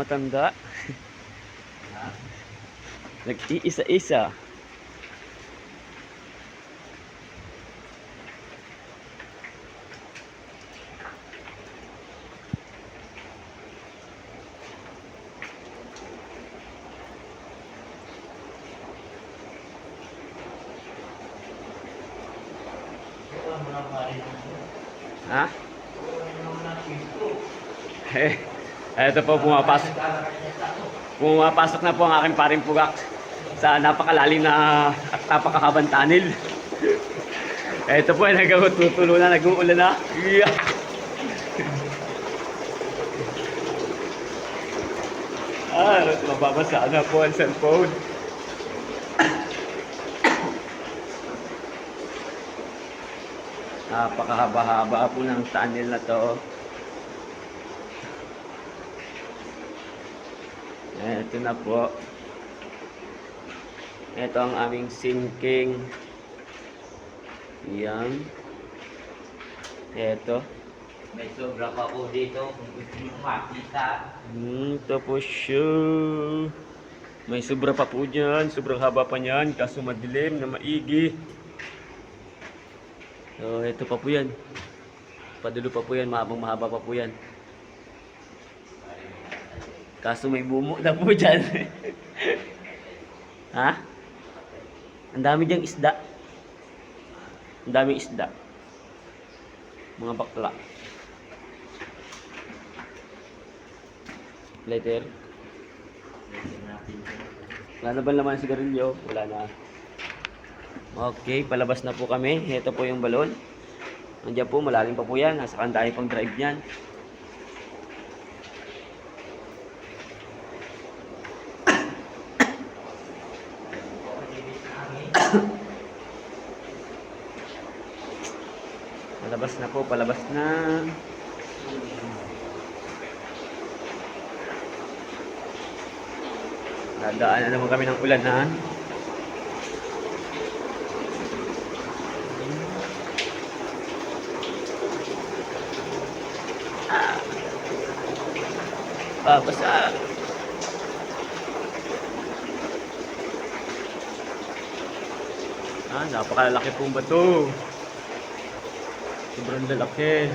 matanda. Nag-iisa-isa. Ha? Ito po, pumapasok na po ang aking paring pugak sa napakalalim na at napakahabang tunnel. Ito po ay nagtutulo na, nag-uulan na. Yeah. Mababasa na po ang cellphone. Napakahaba-haba po ng tunnel na to. Ito na po. Ito ang aming sinking. Yan. Ito. May sobra pa po dito kung gusto nyo makita. Ito po siya. May sobra pa po dyan. Sobrang haba pa niyan. Kaso madilim na maigi. So, ito pa po yan. Padulo pa po yan. Mahaba pa po yan. Kaso may bumo na po dyan. Ha? Ang dami diyang isda. Ang daming isda. Mga bakla. Later. Wala na ba naman sigarilyo? Wala na. Okay, palabas na po kami. Ito po yung balon. Nandiyan po, malalim pa po yan. Nasa kandahin pang drive niyan. Palabas na po, palabas na. Nadaan na naman kami ng ulan, ha? Basa. Napakalaki pong bato. Sobrang lalaki.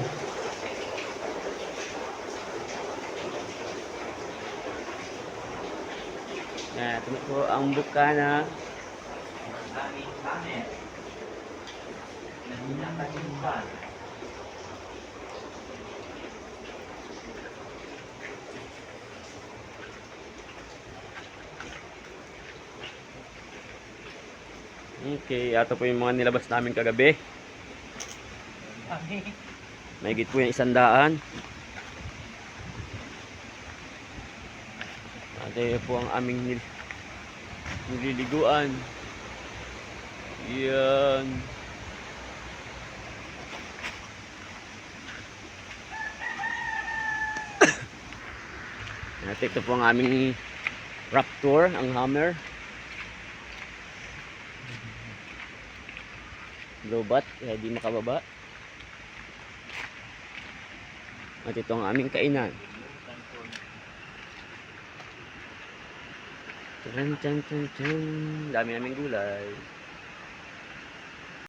Ito na po ang bukana. Okay, ito po yung mga nilabas namin kagabi. Mahigit po yung 100. Ito po ang aming nililiguan. Yan. Ito po ang aming Raptor, ang Hammer. Lobat, kaya di makababa. At ito ang aming kainan. Dami naming gulay.